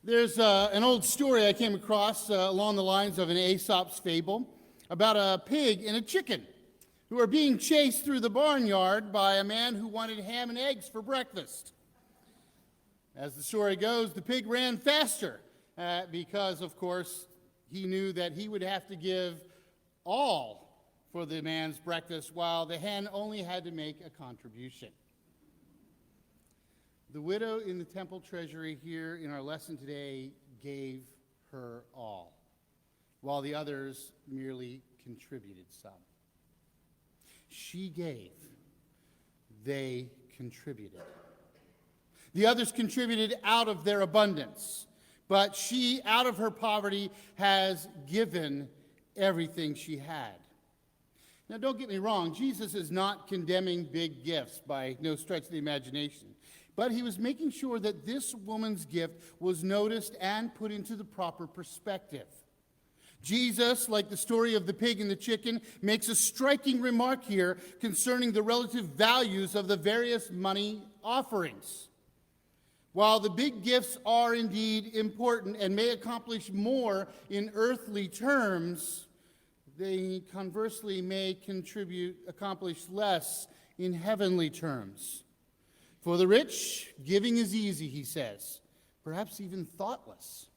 There's an old story I came across along the lines of an Aesop's fable about a pig and a chicken who are being chased through the barnyard by a man who wanted ham and eggs for breakfast. As the story goes, the pig ran faster because, of course, he knew that he would have to give all for the man's breakfast while the hen only had to make a contribution. The widow in the temple treasury here in our lesson today gave her all, while the others merely contributed some. She gave, they contributed. The others contributed out of their abundance, but she, out of her poverty, has given everything she had. Now, don't get me wrong, Jesus is not condemning big gifts by no stretch of the imagination. But he was making sure that this woman's gift was noticed and put into the proper perspective. Jesus, like the story of the pig and the chicken, makes a striking remark here concerning the relative values of the various money offerings. While the big gifts are indeed important and may accomplish more in earthly terms, they conversely may accomplish less in heavenly terms. For the rich, giving is easy, he says, perhaps even thoughtless.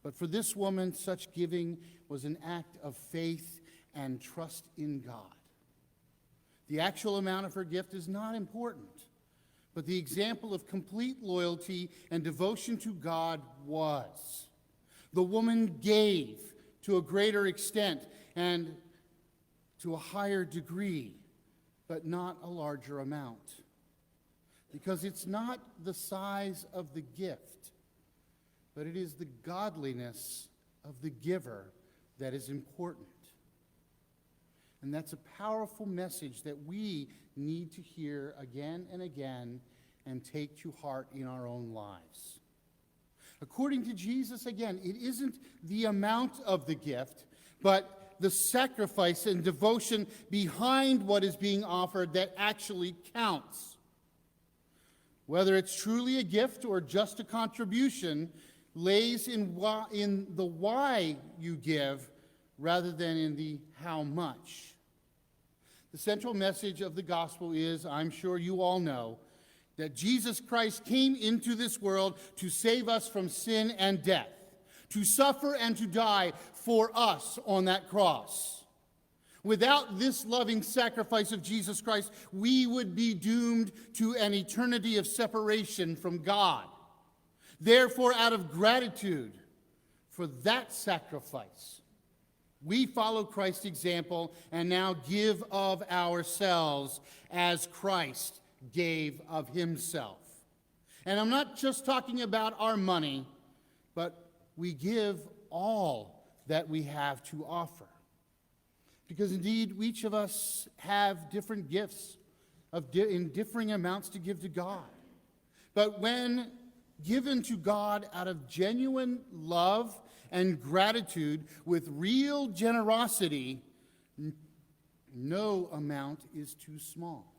But for this woman, such giving was an act of faith and trust in God. The actual amount of her gift is not important, but the example of complete loyalty and devotion to God was. The woman gave to a greater extent and to a higher degree, but not a larger amount. Because it's not the size of the gift, but it is the godliness of the giver that is important. And that's a powerful message that we need to hear again and again and take to heart in our own lives. According to Jesus, again, it isn't the amount of the gift, but the sacrifice and devotion behind what is being offered that actually counts. Whether it's truly a gift or just a contribution lays in the why you give rather than in the how much. The central message of the gospel is, I'm sure you all know, that Jesus Christ came into this world to save us from sin and death, to suffer and to die for us on that cross. Without this loving sacrifice of Jesus Christ, we would be doomed to an eternity of separation from God. Therefore, out of gratitude for that sacrifice, we follow Christ's example and now give of ourselves as Christ gave of himself. And I'm not just talking about our money, but we give all that we have to offer. Because indeed, each of us have different gifts in differing amounts to give to God. But when given to God out of genuine love and gratitude with real generosity, no amount is too small.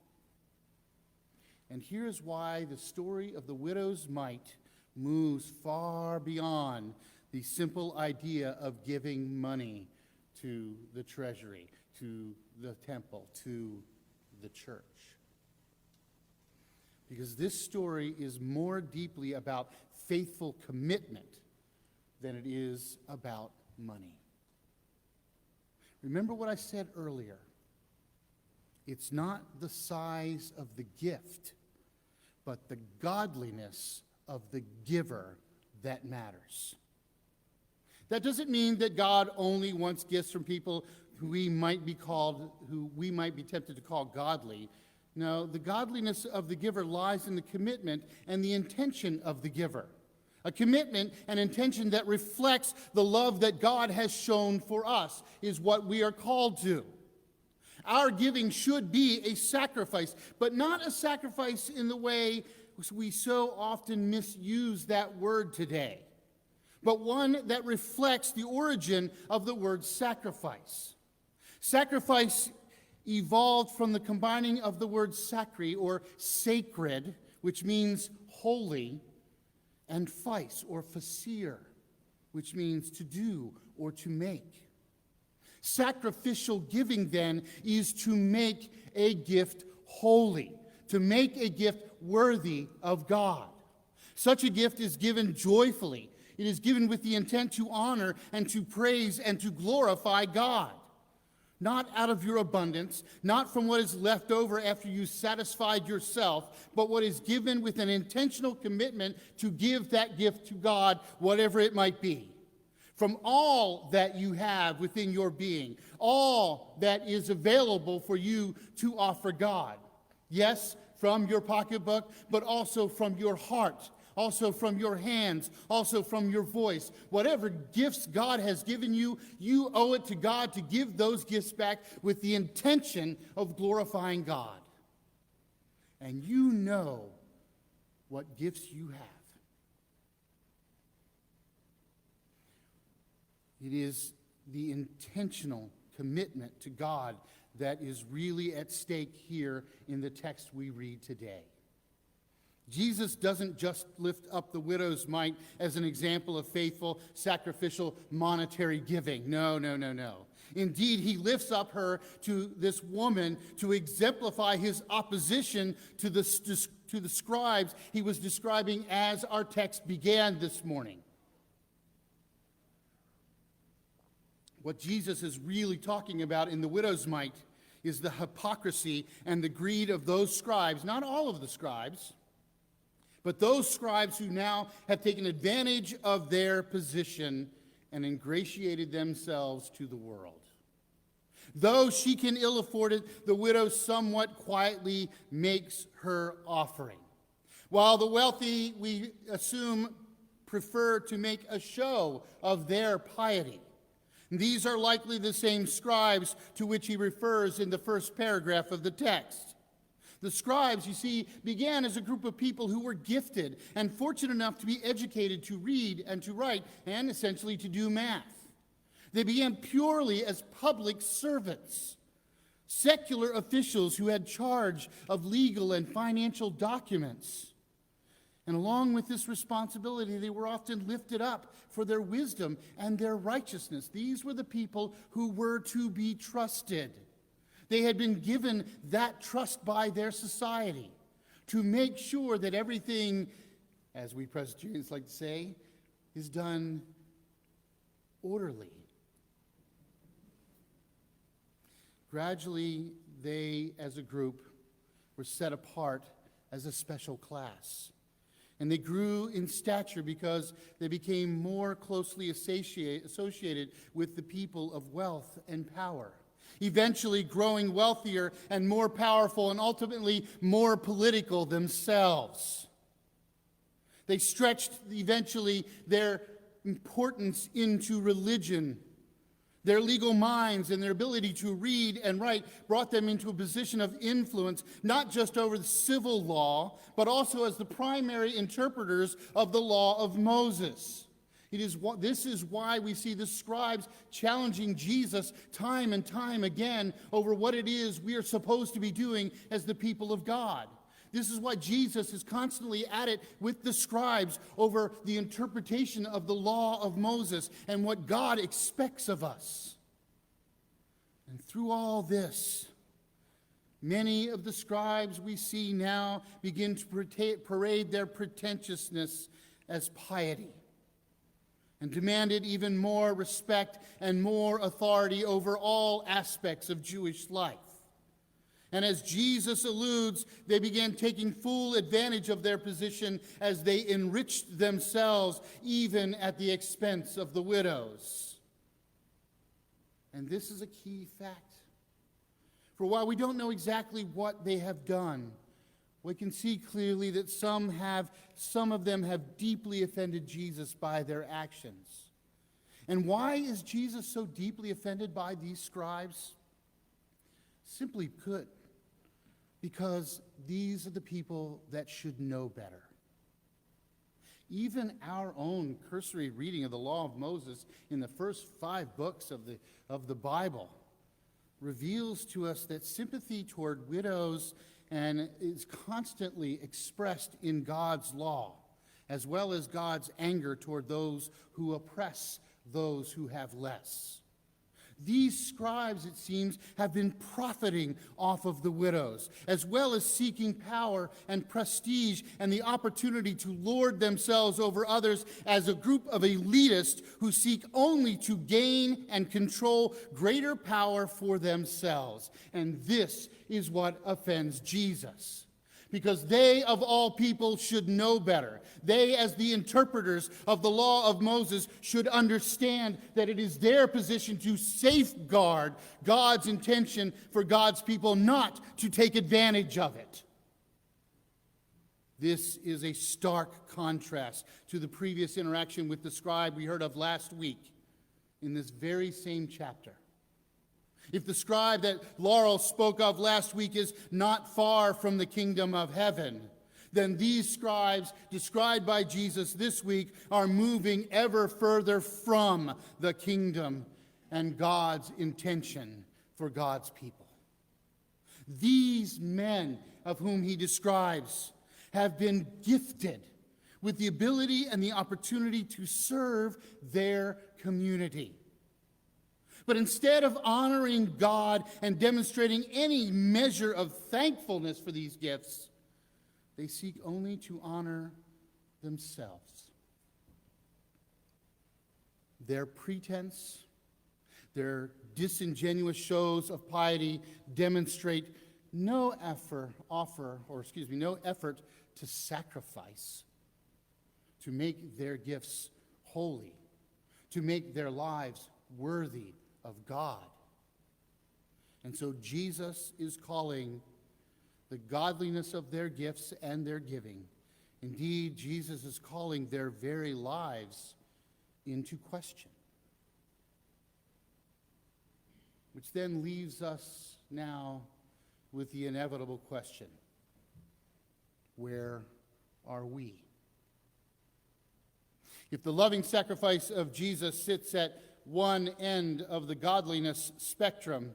And here's why the story of the widow's mite moves far beyond the simple idea of giving money to the treasury, to the temple, to the church. Because this story is more deeply about faithful commitment than it is about money. Remember what I said earlier. It's not the size of the gift, but the godliness of the giver that matters. That doesn't mean that God only wants gifts from people who we might be tempted to call godly. No, the godliness of the giver lies in the commitment and the intention of the giver. A commitment and intention that reflects the love that God has shown for us is what we are called to. Our giving should be a sacrifice, but not a sacrifice in the way we so often misuse that word today, but one that reflects the origin of the word sacrifice. Sacrifice evolved from the combining of the word sacri, or sacred, which means holy, and phys, or fasir, which means to do or to make. Sacrificial giving, then, is to make a gift holy, to make a gift worthy of God. Such a gift is given joyfully. It is given with the intent to honor and to praise and to glorify God. Not out of your abundance, not from what is left over after you satisfied yourself, but what is given with an intentional commitment to give that gift to God, whatever it might be. From all that you have within your being, all that is available for you to offer God. Yes, from your pocketbook, but also from your heart, also from your hands, also from your voice. Whatever gifts God has given you, you owe it to God to give those gifts back with the intention of glorifying God. And you know what gifts you have. It is the intentional commitment to God that is really at stake here in the text we read today. Jesus doesn't just lift up the widow's mite as an example of faithful, sacrificial, monetary giving. No. Indeed, he lifts up her to this woman to exemplify his opposition to the scribes he was describing as our text began this morning. What Jesus is really talking about in the widow's mite is the hypocrisy and the greed of those scribes, not all of the scribes, but those scribes who now have taken advantage of their position and ingratiated themselves to the world. Though she can ill afford it, the widow somewhat quietly makes her offering. While the wealthy, we assume, prefer to make a show of their piety. These are likely the same scribes to which he refers in the first paragraph of the text. The scribes, you see, began as a group of people who were gifted and fortunate enough to be educated to read and to write and essentially to do math. They began purely as public servants, secular officials who had charge of legal and financial documents. And along with this responsibility, they were often lifted up for their wisdom and their righteousness. These were the people who were to be trusted. They had been given that trust by their society to make sure that everything, as we Presbyterians like to say, is done orderly. Gradually, they, as a group, were set apart as a special class. And they grew in stature because they became more closely associated with the people of wealth and power, eventually growing wealthier and more powerful and ultimately more political themselves. They stretched eventually their importance into religion. Their legal minds and their ability to read and write brought them into a position of influence, not just over the civil law, but also as the primary interpreters of the law of Moses. This is why we see the scribes challenging Jesus time and time again over what it is we are supposed to be doing as the people of God. This is why Jesus is constantly at it with the scribes over the interpretation of the law of Moses and what God expects of us. And through all this, many of the scribes we see now begin to parade their pretentiousness as piety and demanded even more respect and more authority over all aspects of Jewish life. And as Jesus alludes, they began taking full advantage of their position as they enriched themselves, even at the expense of the widows. And this is a key fact. For while we don't know exactly what they have done, we can see clearly that some of them have deeply offended Jesus by their actions. And why is Jesus so deeply offended by these scribes? Simply put, because these are the people that should know better. Even our own cursory reading of the law of Moses in the first 5 books of the Bible reveals to us that sympathy toward widows and is constantly expressed in God's law. as well as God's anger toward those who oppress those who have less. These scribes, it seems, have been profiting off of the widows, as well as seeking power and prestige and the opportunity to lord themselves over others as a group of elitists who seek only to gain and control greater power for themselves. And this is what offends Jesus. Because they, of all people, should know better. They, as the interpreters of the law of Moses, should understand that it is their position to safeguard God's intention for God's people, not to take advantage of it. This is a stark contrast to the previous interaction with the scribe we heard of last week in this very same chapter. If the scribe that Laurel spoke of last week is not far from the kingdom of heaven, then these scribes described by Jesus this week are moving ever further from the kingdom and God's intention for God's people. These men of whom he describes have been gifted with the ability and the opportunity to serve their community. But instead of honoring God and demonstrating any measure of thankfulness for these gifts, they seek only to honor themselves. Their pretense, their disingenuous shows of piety demonstrate no effort to sacrifice, to make their gifts holy, to make their lives worthy of God. And so Jesus is calling the godliness of their gifts and their giving. Indeed, Jesus is calling their very lives into question. Which then leaves us now with the inevitable question: where are we? If the loving sacrifice of Jesus sits at one end of the godliness spectrum,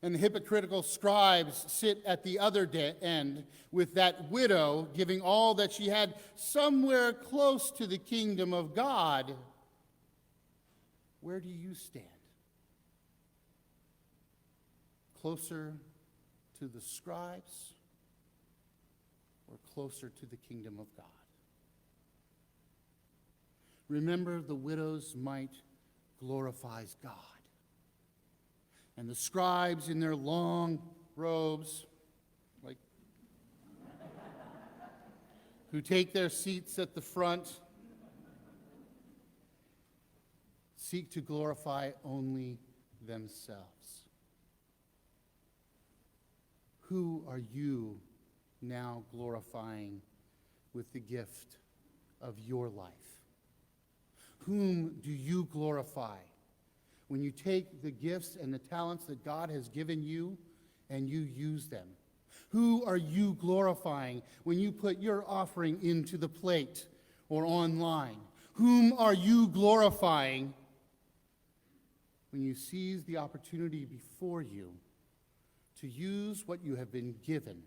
and the hypocritical scribes sit at the other end, with that widow giving all that she had somewhere close to the kingdom of God, where do you stand? Closer to the scribes or closer to the kingdom of God? Remember, the widow's mite glorifies God. And the scribes in their long robes, who take their seats at the front, seek to glorify only themselves. Who are you now glorifying with the gift of your life? Whom do you glorify when you take the gifts and the talents that God has given you and you use them? Who are you glorifying when you put your offering into the plate or online? Whom are you glorifying when you seize the opportunity before you to use what you have been given?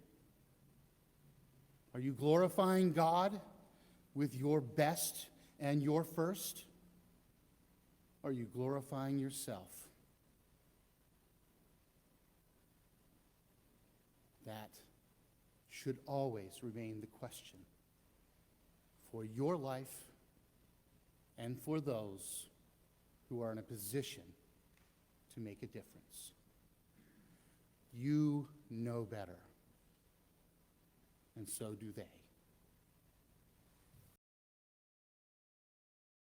Are you glorifying God with your best and your first? Are you glorifying yourself? That should always remain the question for your life and for those who are in a position to make a difference. You know better, and so do they.